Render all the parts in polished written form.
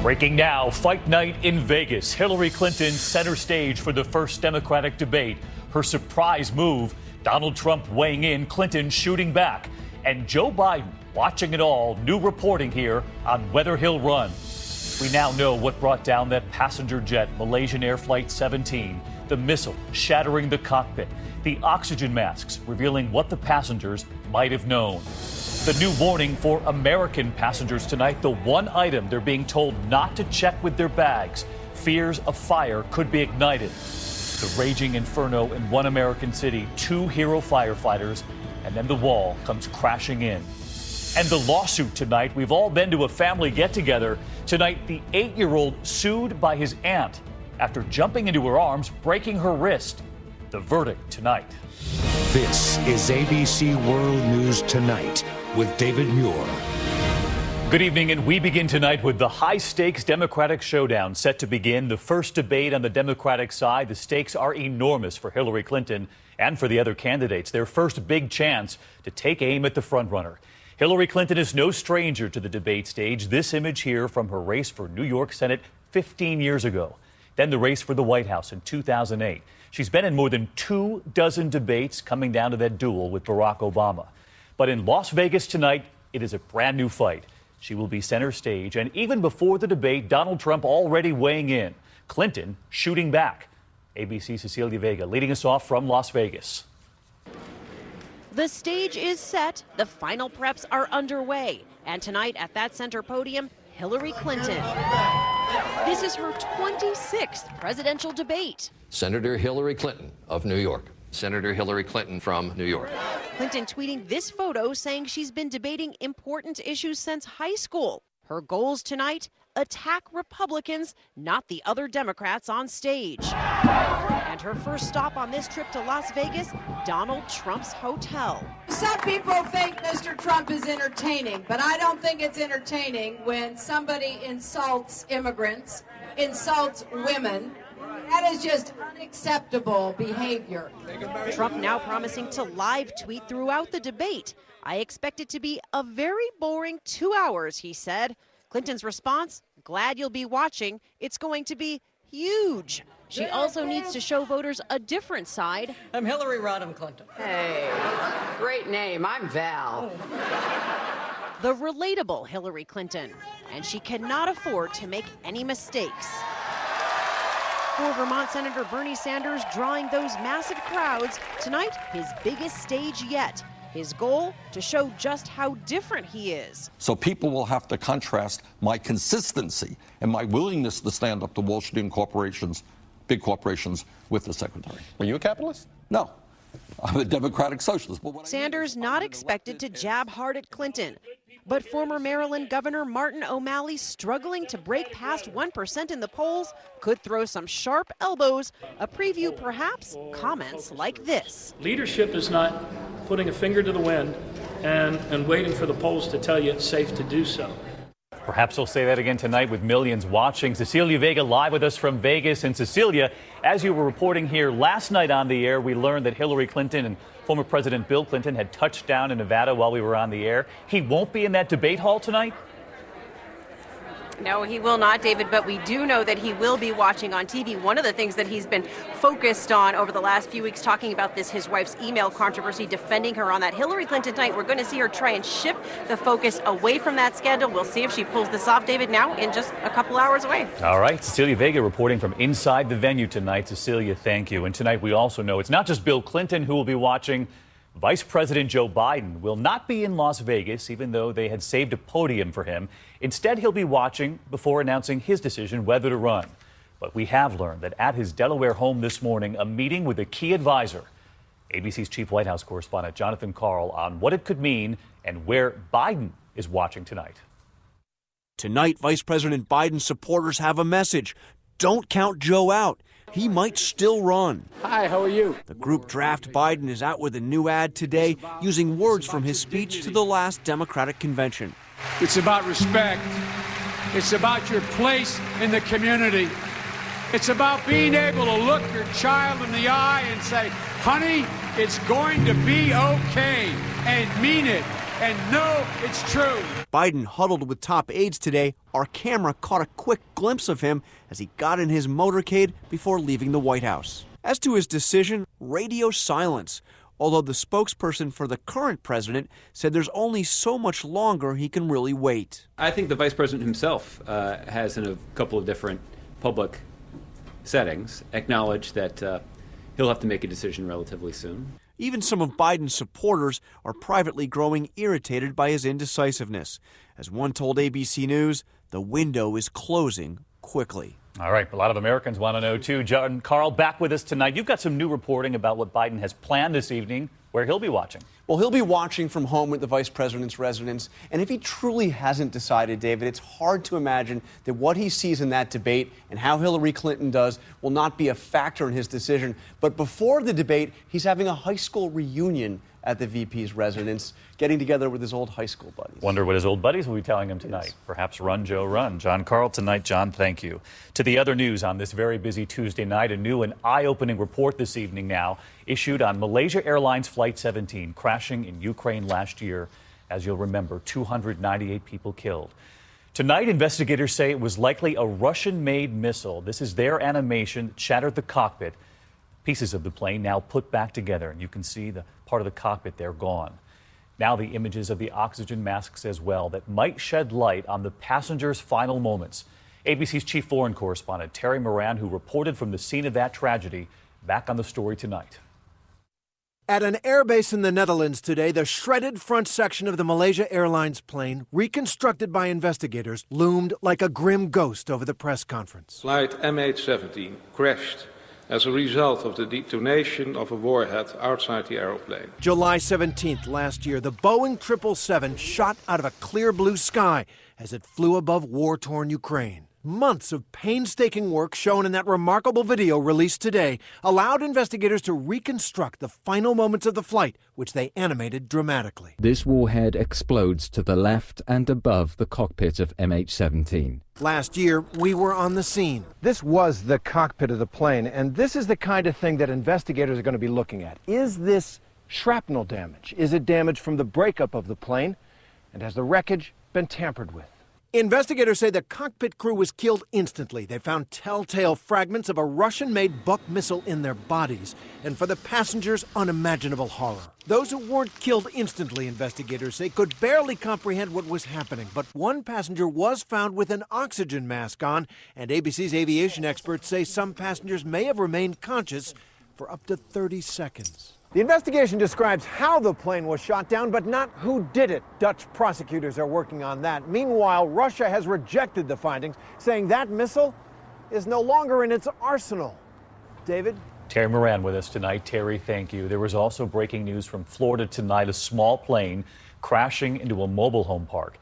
Breaking now, fight night in Vegas. Hillary Clinton center stage for the first Democratic debate. Her surprise move, Donald Trump weighing in, Clinton shooting back. And Joe Biden watching it all. New reporting here on whether he'll run. We now know what brought down that passenger jet, Malaysian Air Flight 17. The missile shattering the cockpit. The oxygen masks revealing what the passengers might have known. The new warning for American passengers tonight, the one item they're being told not to check with their bags. Fears a fire could be ignited. The raging inferno in one American city, 2 hero firefighters, and then the wall comes crashing in. And the lawsuit tonight, we've all been to a family get-together. Tonight, the 8-year-old sued by his aunt after jumping into her arms, breaking her wrist. The verdict tonight. This is ABC World News Tonight with David Muir. Good evening, and we begin tonight with the high-stakes Democratic showdown set to begin. The first debate on the Democratic side. The stakes are enormous for Hillary Clinton and for the other candidates. Their first big chance to take aim at the frontrunner. Hillary Clinton is no stranger to the debate stage. This image here from her race for New York Senate 15 years ago. Then the race for the White House in 2008. She's been in more than 24 debates, coming down to that duel with Barack Obama. But in Las Vegas tonight, it is a brand new fight. She will be center stage, and even before the debate, Donald Trump already weighing in. Clinton shooting back. ABC's Cecilia Vega leading us off from Las Vegas. The stage is set, the final preps are underway, and tonight at that center podium, Hillary Clinton. This is her 26th presidential debate. Senator Hillary Clinton of New York. Senator Hillary Clinton from New York. Clinton tweeting this photo saying she's been debating important issues since high school. Her goals tonight, attack Republicans, not the other Democrats on stage. And her first stop on this trip to Las Vegas, Donald Trump's hotel. Some people think Mr. Trump is entertaining, but I don't think it's entertaining when somebody insults immigrants, insults women. That is just unacceptable behavior. Trump now promising to live tweet throughout the debate. I expect it to be a very boring 2 hours, he said. Clinton's response, glad you'll be watching. It's going to be huge. She also needs to show voters a different side. I'm Hillary Rodham Clinton. Hey, great name. I'm Val. The relatable Hillary Clinton. And she cannot afford to make any mistakes. For Vermont Senator Bernie Sanders drawing those massive crowds, tonight his biggest stage yet. His goal, to show just how different he is. So people will have to contrast my consistency and my willingness to stand up to Wall Street and corporations, big corporations, with the secretary. Are you a capitalist? No. I'm a democratic socialist. But Sanders not expected to jab hard at Clinton. But former Maryland Governor Martin O'Malley, struggling to break past 1% in the polls, could throw some sharp elbows. A preview, perhaps, comments like this. Leadership is not putting a finger to the wind and waiting for the polls to tell you it's safe to do so. Perhaps he'll say that again tonight with millions watching. Cecilia Vega live with us from Vegas. And Cecilia, as you were reporting here last night on the air, we learned that Hillary Clinton and former President Bill Clinton had touched down in Nevada while we were on the air. He won't be in that debate hall tonight? No, he will not, David, but we do know that he will be watching on TV. One of the things that he's been focused on over the last few weeks, talking about this, his wife's email controversy, defending her on that. Hillary Clinton tonight, we're going to see her try and shift the focus away from that scandal. We'll see if she pulls this off, David, now in just a couple hours away. All right, Cecilia Vega reporting from inside the venue tonight. Cecilia, thank you. And tonight we also know it's not just Bill Clinton who will be watching. Vice President Joe Biden will not be in Las Vegas, even though they had saved a podium for him. Instead, he'll be watching before announcing his decision whether to run. But we have learned that at his Delaware home this morning, a meeting with a key advisor, ABC's chief White House correspondent Jonathan Karl, on what it could mean and where Biden is watching tonight. Tonight, Vice President Biden's supporters have a message. Don't count Joe out. He might still run. Hi, how are you? The group Draft Biden is out with a new ad today using words from his speech to the last Democratic convention. It's about respect. It's about your place in the community. It's about being able to look your child in the eye and say, honey, it's going to be okay, and mean it. and know it's true. Biden huddled with top aides today. Our camera caught a quick glimpse of him as he got in his motorcade before leaving the White House. As to his decision, radio silence. Although the spokesperson for the current president said there's only so much longer he can really wait. I think the vice president himself has, in a couple of different public settings, acknowledged that he'll have to make a decision relatively soon. Even some of Biden's supporters are privately growing irritated by his indecisiveness. As one told ABC News, the window is closing quickly. All right, a lot of Americans want to know, too. John Carl, back with us tonight. You've got some new reporting about what Biden has planned this evening, where he'll be watching. Well, he'll be watching from home at the vice president's residence. And if he truly hasn't decided, David, it's hard to imagine that what he sees in that debate and how Hillary Clinton does will not be a factor in his decision. But before the debate, he's having a high school reunion at the VP's residence, getting together with his old high school buddies. Wonder what his old buddies will be telling him tonight. Yes. Perhaps run, Joe, run. John Carl tonight. John, thank you. To the other news on this very busy Tuesday night, a new and eye-opening report this evening now issued on Malaysia Airlines Flight 17 crashing in Ukraine last year. As you'll remember, 298 people killed. Tonight, investigators say it was likely a Russian-made missile. This is their animation that shattered the cockpit. Pieces of the plane now put back together, and you can see the part of the cockpit there gone. Now the images of the oxygen masks as well that might shed light on the passengers' final moments. ABC's chief foreign correspondent Terry Moran, who reported from the scene of that tragedy, back on the story tonight. At an airbase in the Netherlands today, the shredded front section of the Malaysia Airlines plane, reconstructed by investigators, loomed like a grim ghost over the press conference. Flight MH17 crashed as a result of the detonation of a warhead outside the aeroplane. July 17th last year, the Boeing 777 shot out of a clear blue sky as it flew above war-torn Ukraine. Months of painstaking work shown in that remarkable video released today allowed investigators to reconstruct the final moments of the flight, which they animated dramatically. This warhead explodes to the left and above the cockpit of MH17. Last year, we were on the scene. This was the cockpit of the plane, and this is the kind of thing that investigators are going to be looking at. Is this shrapnel damage? Is it damage from the breakup of the plane? And has the wreckage been tampered with? Investigators say the cockpit crew was killed instantly. They found telltale fragments of a Russian-made Buck missile in their bodies, and for the passengers, unimaginable horror. Those who weren't killed instantly, investigators say, could barely comprehend what was happening, but one passenger was found with an oxygen mask on, and ABC's aviation experts say some passengers may have remained conscious for up to 30 seconds. The investigation describes how the plane was shot down, but not who did it. Dutch prosecutors are working on that. Meanwhile, Russia has rejected the findings, saying that missile is no longer in its arsenal. David? Terry Moran with us tonight. Terry, thank you. There was also breaking news from Florida tonight, a small plane crashing into a mobile home park.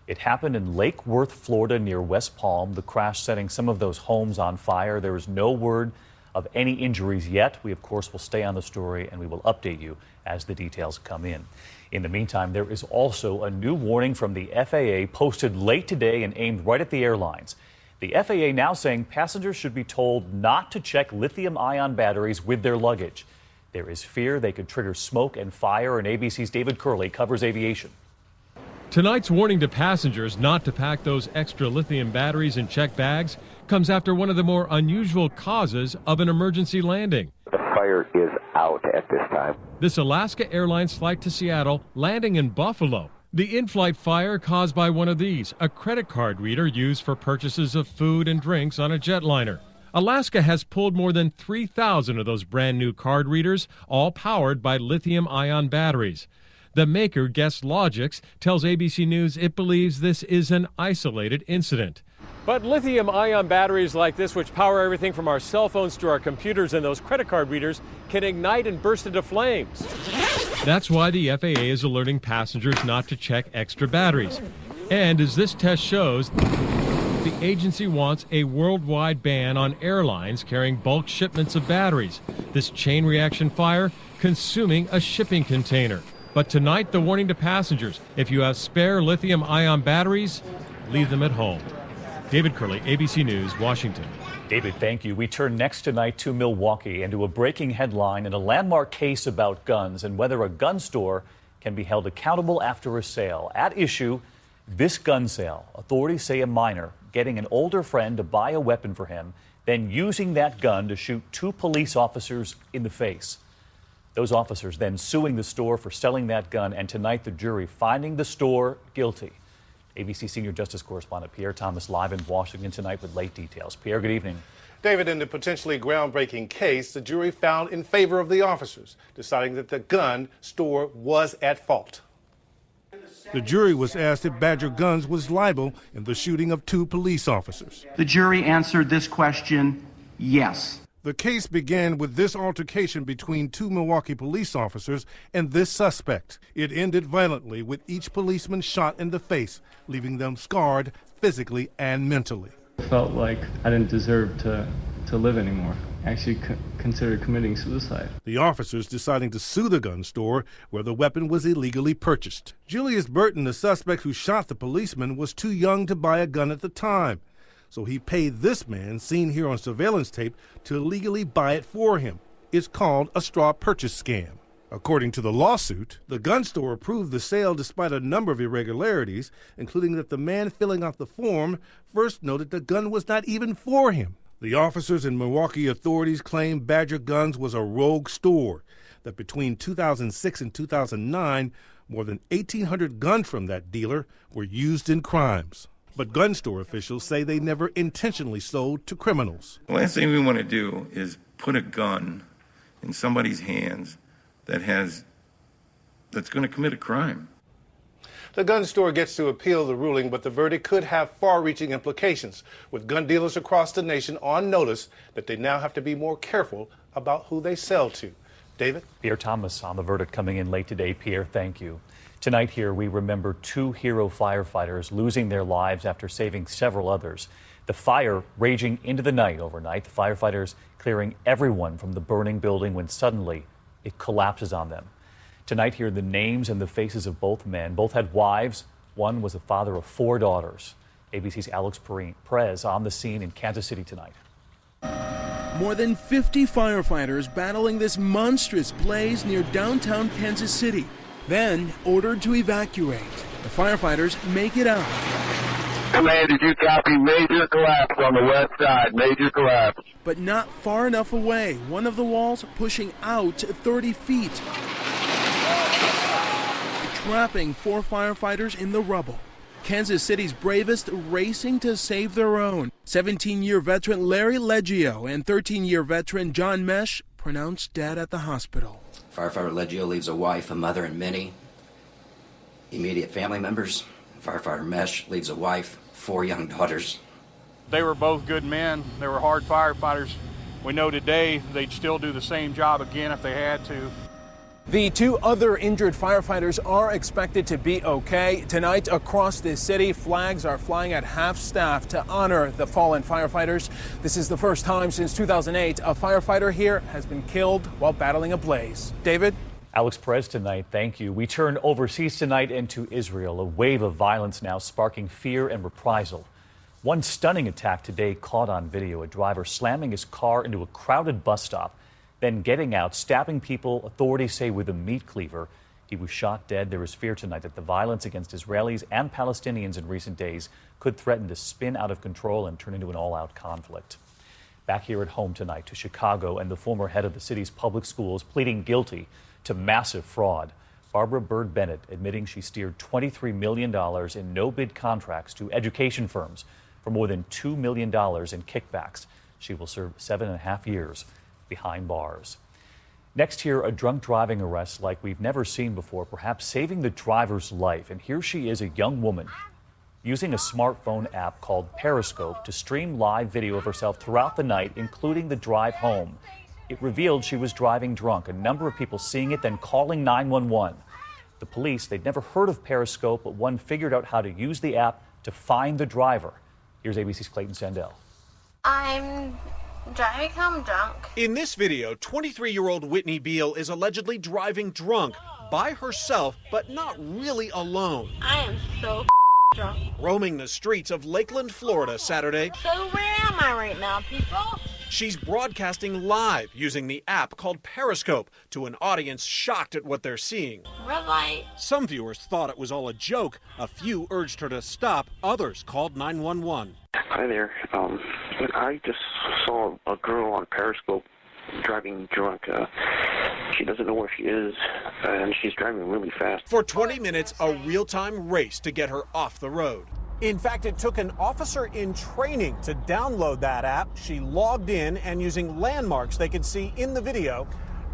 It happened in Lake Worth, Florida, near West Palm, the crash setting some of those homes on fire. There is no word of any injuries yet. We, of course, will stay on the story and we will update you as the details come in. In the meantime, there is also a new warning from the FAA posted late today and aimed right at the airlines. The FAA now saying passengers should be told not to check lithium-ion batteries with their luggage. There is fear they could trigger smoke and fire, and ABC's David Curley covers aviation. Tonight's warning to passengers not to pack those extra lithium batteries in checked bags comes after one of the more unusual causes of an emergency landing. The fire is out at this time. This Alaska Airlines flight to Seattle landing in Buffalo. The in-flight fire caused by one of these, a credit card reader used for purchases of food and drinks on a jetliner. Alaska has pulled more than 3,000 of those brand new card readers, all powered by lithium-ion batteries. The maker, Guess Logix, tells ABC News it believes this is an isolated incident. But lithium-ion batteries like this, which power everything from our cell phones to our computers and those credit card readers, can ignite and burst into flames. That's why the FAA is alerting passengers not to check extra batteries. And as this test shows, the agency wants a worldwide ban on airlines carrying bulk shipments of batteries. This chain reaction fire consuming a shipping container. But tonight, the warning to passengers, if you have spare lithium-ion batteries, leave them at home. David Curley, ABC News, Washington. David, thank you. We turn next tonight to Milwaukee and to a breaking headline in a landmark case about guns and whether a gun store can be held accountable after a sale. At issue, this gun sale. Authorities say a minor getting an older friend to buy a weapon for him, then using that gun to shoot 2 police officers in the face. Those officers then suing the store for selling that gun, and tonight the jury finding the store guilty. ABC Senior Justice Correspondent Pierre Thomas live in Washington tonight with late details. Pierre, good evening. David, in the potentially groundbreaking case, the jury found in favor of the officers, deciding that the gun store was at fault. The jury was asked if Badger Guns was liable in the shooting of 2 police officers. The jury answered this question, yes. The case began with this altercation between 2 Milwaukee police officers and this suspect. It ended violently with each policeman shot in the face, leaving them scarred physically and mentally. I felt like I didn't deserve to live anymore. I actually considered committing suicide. The officers deciding to sue the gun store where the weapon was illegally purchased. Julius Burton, the suspect who shot the policeman, was too young to buy a gun at the time. So he paid this man, seen here on surveillance tape, to illegally buy it for him. It's called a straw purchase scam. According to the lawsuit, the gun store approved the sale despite a number of irregularities, including that the man filling out the form first noted the gun was not even for him. The officers and Milwaukee authorities claim Badger Guns was a rogue store, that between 2006 and 2009, more than 1,800 guns from that dealer were used in crimes. But gun store officials say they never intentionally sold to criminals. The last thing we want to do is put a gun in somebody's hands that's going to commit a crime. The gun store gets to appeal the ruling, but the verdict could have far-reaching implications, with gun dealers across the nation on notice that they now have to be more careful about who they sell to. David? Pierre Thomas on the verdict coming in late today. Pierre, thank you. Tonight here, we remember 2 hero firefighters losing their lives after saving several others. The fire raging into the night overnight, the firefighters clearing everyone from the burning building when suddenly it collapses on them. Tonight here, the names and the faces of both men. Both had wives. One was a father of 4 daughters. ABC's Alex Perez on the scene in Kansas City tonight. More than 50 firefighters battling this monstrous blaze near downtown Kansas City, then ordered to evacuate. The firefighters make it out. Command, did you copy? Major collapse on the west side. Major collapse. But not far enough away. One of the walls pushing out 30 feet. Trapping 4 firefighters in the rubble. Kansas City's bravest racing to save their own. 17-year veteran Larry Leggio and 13-year veteran John Mesh pronounced dead at the hospital. Firefighter Leggio leaves a wife, a mother, and many immediate family members. Firefighter Mesh leaves a wife, 4 young daughters. They were both good men. They were hard firefighters. We know today they'd still do the same job again if they had to. The 2 other injured firefighters are expected to be okay. Tonight, across this city, flags are flying at half-staff to honor the fallen firefighters. This is the first time since 2008 a firefighter here has been killed while battling a blaze. David? Alex Perez tonight, thank you. We turn overseas tonight into Israel. A wave of violence now sparking fear and reprisal. One stunning attack today caught on video. A driver slamming his car into a crowded bus stop, then getting out, stabbing people, authorities say, with a meat cleaver. He was shot dead. There is fear tonight that the violence against Israelis and Palestinians in recent days could threaten to spin out of control and turn into an all-out conflict. Back here at home tonight to Chicago and the former head of the city's public schools pleading guilty to massive fraud. Barbara Byrd Bennett admitting she steered $23 million in no-bid contracts to education firms for more than $2 million in kickbacks. She will serve 7.5 years behind bars. Next here, a drunk driving arrest like we've never seen before, perhaps saving the driver's life. And here she is, a young woman, using a smartphone app called Periscope to stream live video of herself throughout the night, including the drive home. It revealed she was driving drunk. A number of people seeing it, then calling 911. The police, they'd never heard of Periscope, but one figured out how to use the app to find the driver. Here's ABC's Clayton Sandell. I'm driving home drunk. In this video, 23-year-old Whitney Beal is allegedly driving drunk by herself, but not really alone. I am so drunk. Roaming the streets of Lakeland, Florida Saturday. So where am I right now, people? She's broadcasting live using the app called Periscope to an audience shocked at what they're seeing. Red light. Some viewers thought it was all a joke. A few urged her to stop. Others called 911. Hi there. I just saw a girl on Periscope driving drunk. She doesn't know where she is, and she's driving really fast. For 20 minutes, a real-time race to get her off the road. In fact, it took an officer in training to download that app. She logged in and using landmarks they could see in the video,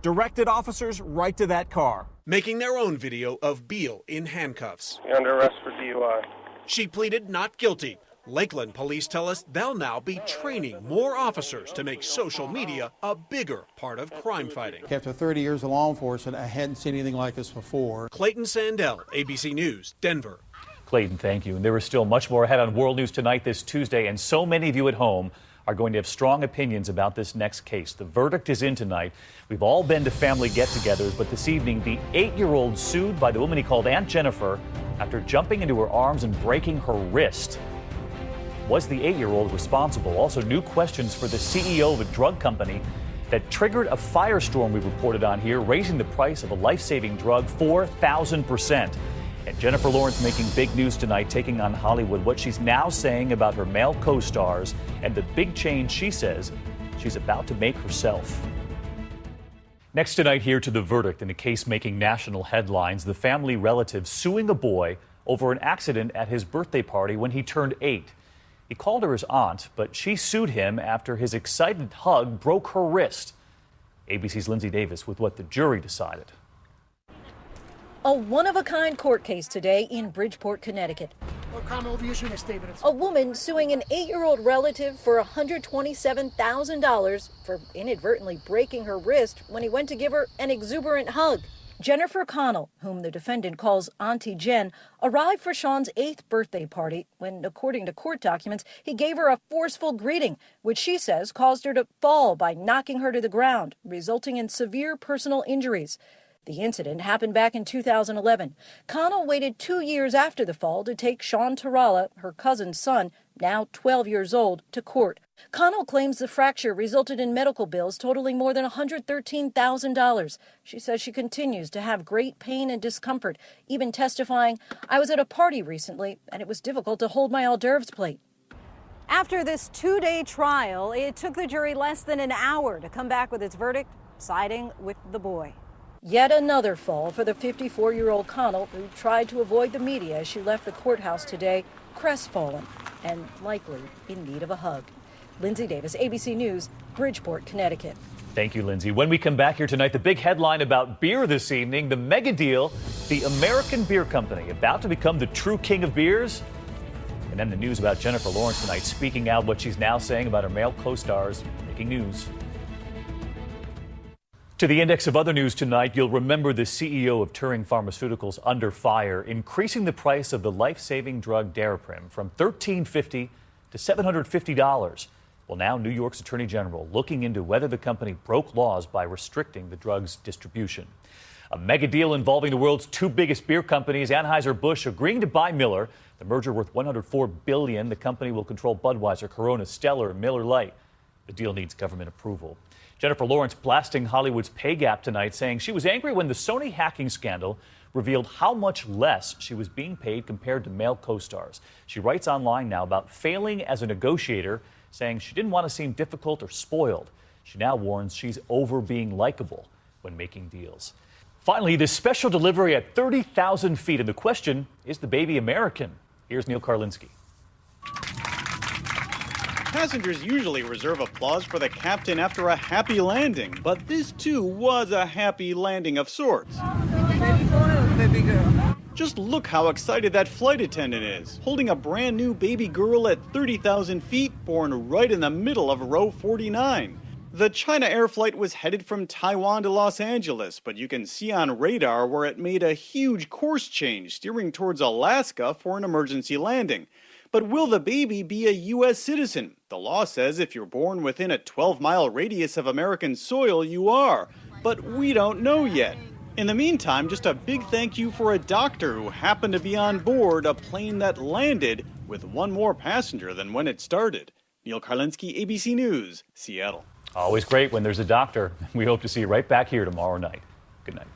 directed officers right to that car. Making their own video of Beal in handcuffs. You're under arrest for DUI. She pleaded not guilty. Lakeland police tell us they'll now be training more officers to make social media a bigger part of crime fighting. After 30 years of law enforcement, I hadn't seen anything like this before. Clayton Sandell, ABC News, Denver. Clayton, thank you. And there is still much more ahead on World News Tonight this Tuesday, and so many of you at home are going to have strong opinions about this next case. The verdict is in tonight. We've all been to family get-togethers, but this evening, the 8-year-old sued by the woman he called Aunt Jennifer after jumping into her arms and breaking her wrist. Was the 8-year-old responsible? Also, new questions for the CEO of a drug company that triggered a firestorm we reported on here, raising the price of a life-saving drug 4,000%. And Jennifer Lawrence making big news tonight, taking on Hollywood, what she's now saying about her male co-stars and the big change she says she's about to make herself. Next tonight, here to the verdict in a case making national headlines, the family relative suing a boy over an accident at his birthday party when he turned 8. He called her his aunt, but she sued him after his excited hug broke her wrist. ABC's Lindsay Davis with what the jury decided. A one-of-a-kind court case today in Bridgeport, Connecticut. A woman suing an 8-year-old relative for $127,000 for inadvertently breaking her wrist when he went to give her an exuberant hug. Jennifer Connell, whom the defendant calls Auntie Jen, arrived for Sean's 8th birthday party when, according to court documents, he gave her a forceful greeting, which she says caused her to fall by knocking her to the ground, resulting in severe personal injuries. The incident happened back in 2011. Connell waited 2 years after the fall to take Sean Tarala, her cousin's son, now 12 years old, to court. Connell claims the fracture resulted in medical bills totaling more than $113,000. She says she continues to have great pain and discomfort, even testifying, "I was at a party recently, and it was difficult to hold my hors d'oeuvres plate." After this 2-day trial, it took the jury less than an hour to come back with its verdict, siding with the boy. Yet another fall for the 54-year-old Connell, who tried to avoid the media as she left the courthouse today, crestfallen and likely in need of a hug. Lindsay Davis, ABC News, Bridgeport, Connecticut. Thank you, Lindsay. When we come back here tonight, the big headline about beer this evening, the mega deal, the American Beer Company about to become the true king of beers. And then the news about Jennifer Lawrence tonight, speaking out what she's now saying about her male co-stars, making news. To the index of other news tonight, you'll remember the CEO of Turing Pharmaceuticals under fire, increasing the price of the life-saving drug Daraprim from $13.50 to $750. Well, now New York's Attorney General looking into whether the company broke laws by restricting the drug's distribution. A mega deal involving the world's two biggest beer companies, Anheuser-Busch agreeing to buy Miller. The merger worth $104 billion. The company will control Budweiser, Corona, Stella, and Miller Lite. The deal needs government approval. Jennifer Lawrence blasting Hollywood's pay gap tonight, saying she was angry when the Sony hacking scandal revealed how much less she was being paid compared to male co-stars. She writes online now about failing as a negotiator, saying she didn't want to seem difficult or spoiled. She now warns she's over being likable when making deals. Finally, this special delivery at 30,000 feet, and the question, is the baby American? Here's Neil Karlinski. Passengers usually reserve applause for the captain after a happy landing, but this too was a happy landing of sorts. Baby girl. Just look how excited that flight attendant is, holding a brand new baby girl at 30,000 feet, born right in the middle of row 49. The China Air flight was headed from Taiwan to Los Angeles, but you can see on radar where it made a huge course change, steering towards Alaska for an emergency landing. But will the baby be a U.S. citizen? The law says if you're born within a 12-mile radius of American soil, you are. But we don't know yet. In the meantime, just a big thank you for a doctor who happened to be on board a plane that landed with one more passenger than when it started. Neil Karlinski, ABC News, Seattle. Always great when there's a doctor. We hope to see you right back here tomorrow night. Good night.